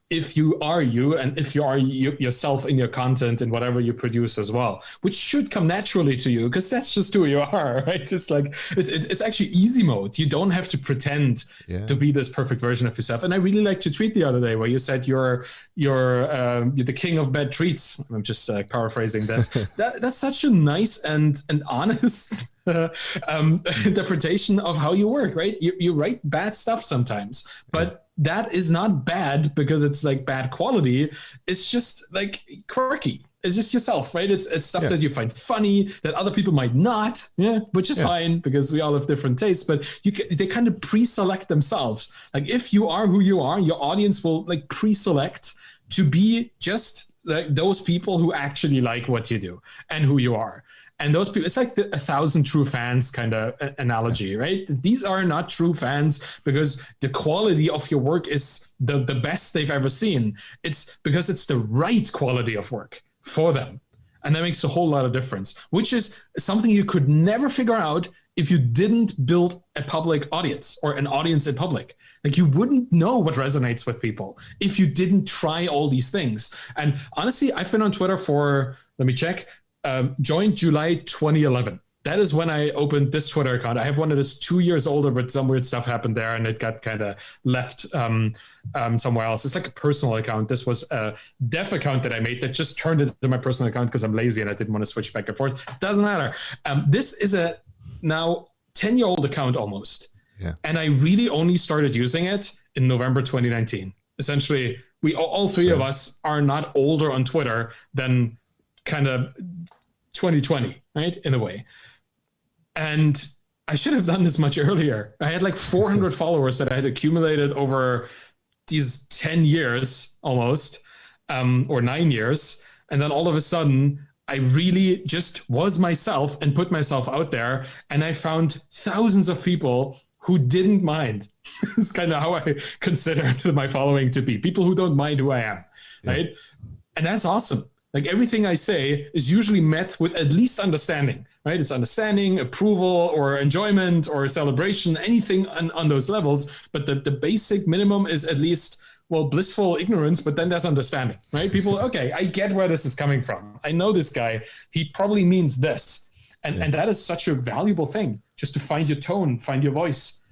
If you are you, and if you are yourself in your content and whatever you produce as well, which should come naturally to you because that's just who you are, right? It's like it's actually easy mode. You don't have to pretend to be this perfect version of yourself. And I really liked your tweet the other day where you said you're the king of bad treats. I'm just paraphrasing this. That's such a nice and honest interpretation of how you work, right? You write bad stuff sometimes, but that is not bad because it's like bad quality. It's just like quirky. It's just yourself, right? It's stuff that you find funny that other people might not, which is fine because we all have different tastes, but they kind of pre-select themselves. Like if you are who you are, your audience will like pre-select to be just like those people who actually like what you do and who you are. And those people, it's like the 1,000 true fans kind of analogy, right? These are not true fans because the quality of your work is the best they've ever seen. It's because it's the right quality of work for them. And that makes a whole lot of difference, which is something you could never figure out if you didn't build a public audience or an audience in public. Like you wouldn't know what resonates with people if you didn't try all these things. And honestly, I've been on Twitter for, let me check, joined July 2011. That is when I opened this Twitter account. I have one that is 2 years older, but some weird stuff happened there and it got kind of left somewhere else. It's like a personal account. This was a dev account that I made that just turned into my personal account because I'm lazy and I didn't want to switch back and forth. Doesn't matter. This is a now 10-year-old account almost. Yeah. And I really only started using it in November 2019. Essentially, we all three of us are not older on Twitter than kind of 2020, right? In a way. And I should have done this much earlier. I had like 400 followers that I had accumulated over these 10 years almost, or 9 years. And then all of a sudden, I really just was myself and put myself out there. And I found thousands of people who didn't mind. It's kind of how I consider my following to be. People who don't mind who I am, right? And that's awesome. Like everything I say is usually met with at least understanding, right? It's understanding, approval, or enjoyment, or celebration, anything on those levels. But the basic minimum is at least, well, blissful ignorance, but then there's understanding, right? People, okay, I get where this is coming from. I know this guy, he probably means this. And that is such a valuable thing, just to find your tone, find your voice,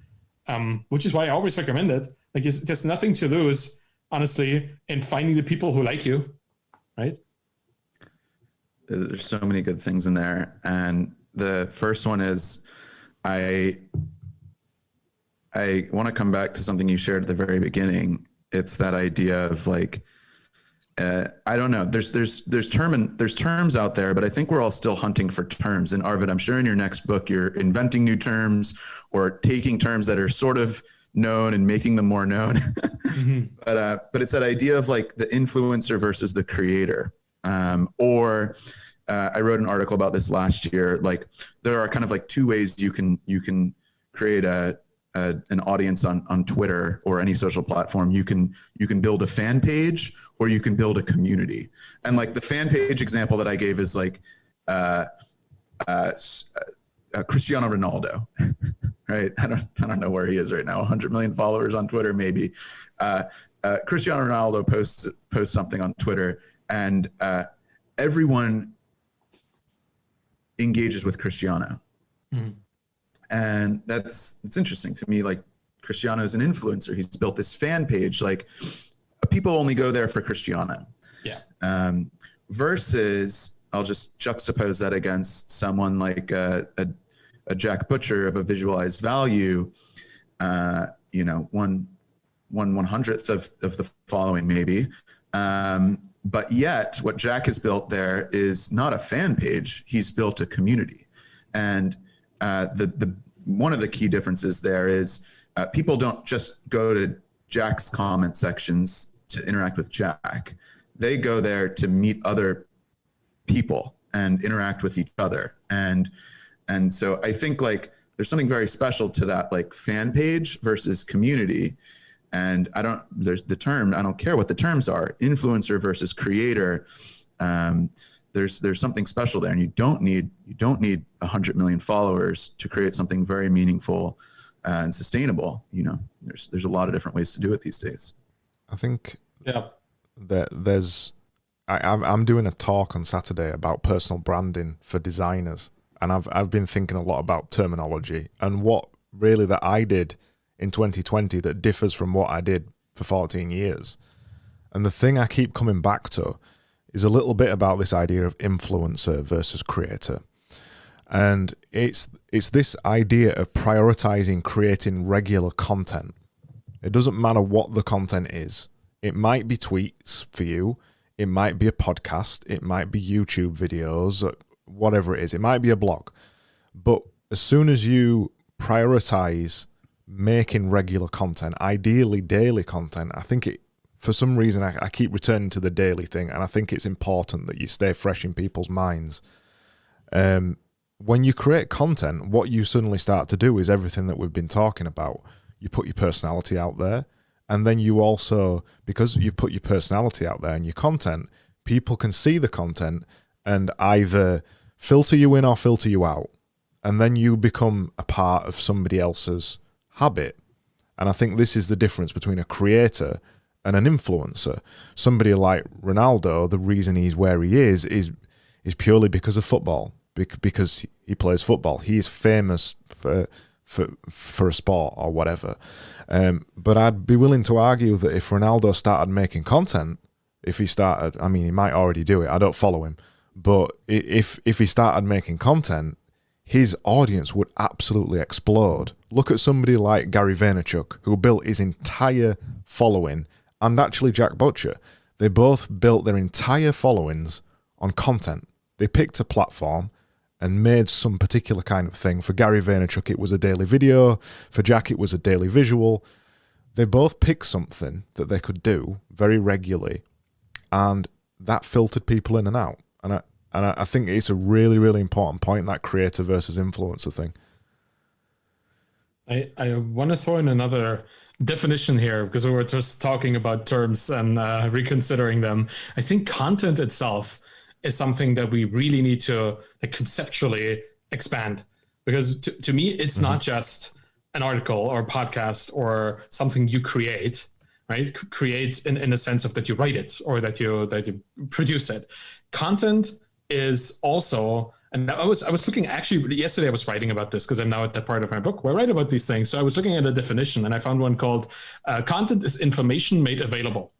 which is why I always recommend it. Like there's nothing to lose, honestly, in finding the people who like you, right? There's so many good things in there. And the first one is I want to come back to something you shared at the very beginning. It's that idea of like, I don't know. There's terms out there, but I think we're all still hunting for terms. And Arvid, I'm sure in your next book, you're inventing new terms or taking terms that are sort of known and making them more known. Mm-hmm. But it's that idea of like the influencer versus the creator. I wrote an article about this last year. Like there are kind of like two ways you can create an audience on Twitter or any social platform. You can build a fan page or you can build a community. And like the fan page example that I gave is like Cristiano Ronaldo, right? I don't know where he is right now. 100 million followers on Twitter, maybe. Cristiano Ronaldo posts something on Twitter, and everyone engages with Cristiano. Mm-hmm. And it's interesting to me. Like Cristiano is an influencer. He's built this fan page. Like people only go there for Cristiano. Yeah. Versus, I'll just juxtapose that against someone like a Jack Butcher of a visualized value. One 1/100th of the following maybe. But yet, what Jack has built there is not a fan page. He's built a community, and the one of the key differences there is people don't just go to Jack's comment sections to interact with Jack. They go there to meet other people and interact with each other. And so I think like there's something very special to that, like fan page versus community. And I don't care what the terms are, influencer versus creator. There's something special there, and you don't need 100 million followers to create something very meaningful and sustainable. You know, there's a lot of different ways to do it these days. I think that I'm doing a talk on Saturday about personal branding for designers, and I've been thinking a lot about terminology and what really that I did in 2020 that differs from what I did for 14 years. And the thing I keep coming back to is a little bit about this idea of influencer versus creator. And it's this idea of prioritizing creating regular content. It doesn't matter what the content is. It might be tweets for you. It might be a podcast. It might be YouTube videos, whatever it is. It might be a blog. But as soon as you prioritize making regular content, ideally daily content, I think for some reason I keep returning to the daily thing, and I think it's important that you stay fresh in people's minds. When you create content, what you suddenly start to do is everything that we've been talking about. You put your personality out there, and then you also, because you've put your personality out there and your content, people can see the content and either filter you in or filter you out, and then you become a part of somebody else's habit. And I think this is the difference between a creator and an influencer. Somebody like Ronaldo, the reason he's where he is purely because of football, because he plays football. He's famous for a sport or whatever. But I'd be willing to argue that if Ronaldo started making content, he might already do it. I don't follow him. But if he started making content, his audience would absolutely explode. Look at somebody like Gary Vaynerchuk, who built his entire following, and actually Jack Butcher. They both built their entire followings on content. They picked a platform and made some particular kind of thing. For Gary Vaynerchuk, it was a daily video. For Jack, it was a daily visual. They both picked something that they could do very regularly, and that filtered people in and out. And I think it's a really, really important point, that creator versus influencer thing. I want to throw in another definition here, because we were just talking about terms and reconsidering them. I think content itself is something that we really need to like conceptually expand, because to me, it's not just an article or a podcast or something you create, right? Create in the sense of that you write it or that you produce it. Content is also, and I was looking, actually yesterday I was writing about this because I'm now at that part of my book where I write about these things. So I was looking at a definition and I found one called content is information made available.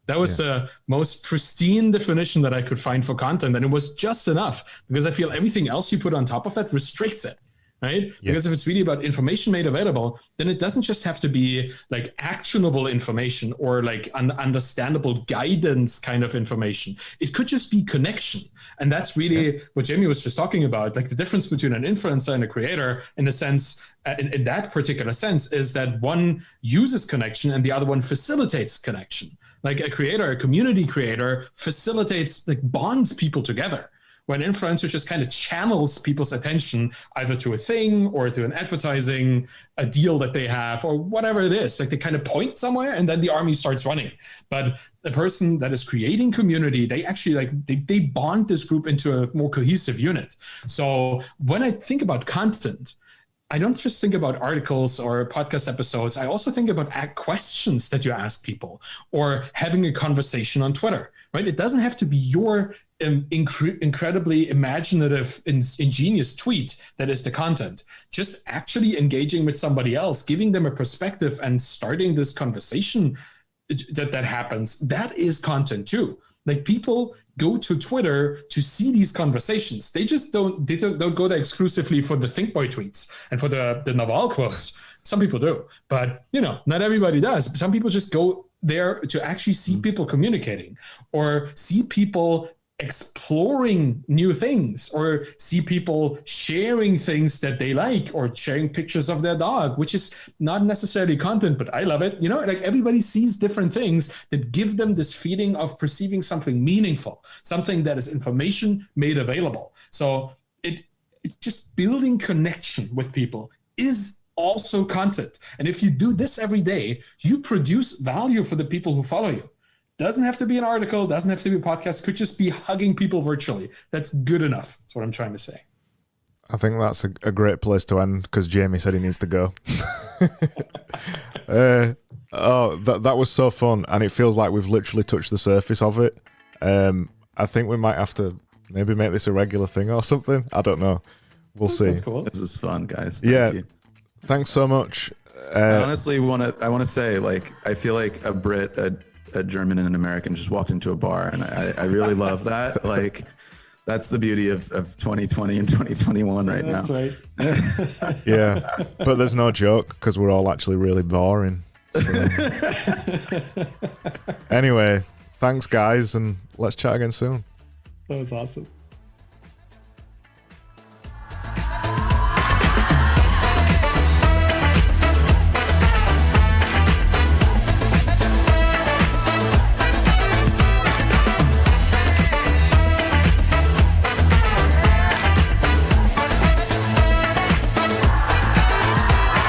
That was the most pristine definition that I could find for content. And it was just enough, because I feel everything else you put on top of that restricts it. Right? Yeah. Because if it's really about information made available, then it doesn't just have to be like actionable information or like understandable guidance kind of information. It could just be connection. And that's really what Jamie was just talking about. Like the difference between an influencer and a creator in the sense, in that particular sense, is that one uses connection and the other one facilitates connection. Like a creator, a community creator facilitates, like bonds people together. When influencer just kind of channels people's attention either to a thing or to an advertising, a deal that they have, or whatever it is. Like they kind of point somewhere and then the army starts running. But the person that is creating community, they actually like, they bond this group into a more cohesive unit. So when I think about content, I don't just think about articles or podcast episodes. I also think about questions that you ask people or having a conversation on Twitter, right? It doesn't have to be your incredibly imaginative, ingenious tweet that is the content. Just actually engaging with somebody else, giving them a perspective and starting this conversation that happens, that is content too. Like people go to Twitter to see these conversations. They just don't go there exclusively for the Think Boy tweets and for the Naval quotes. Some people do, but not everybody does. Some people just go there to actually see people communicating or see people exploring new things or see people sharing things that they like or sharing pictures of their dog, which is not necessarily content, but I love it. Like everybody sees different things that give them this feeling of perceiving something meaningful, something that is information made available. So it just building connection with people is also content. And if you do this every day, you produce value for the people who follow you. Doesn't have to be an article, doesn't have to be a podcast, could just be hugging people virtually. That's good enough. That's what I'm trying to say. I think that's a great place to end because Jamie said he needs to go. That was so fun, and it feels like we've literally touched the surface of it. I think we might have to maybe make this a regular thing or something. I don't know. We'll see. That's cool. This is fun, guys. Thank you. Thanks so much. I honestly want to say, like, I feel like a Brit, a German and an American just walked into a bar, and I really love that. Like, that's the beauty of 2020 and 2021 right now. That's right. Yeah, but there's no joke because we're all actually really boring. So. Anyway, thanks guys, and let's chat again soon. That was awesome.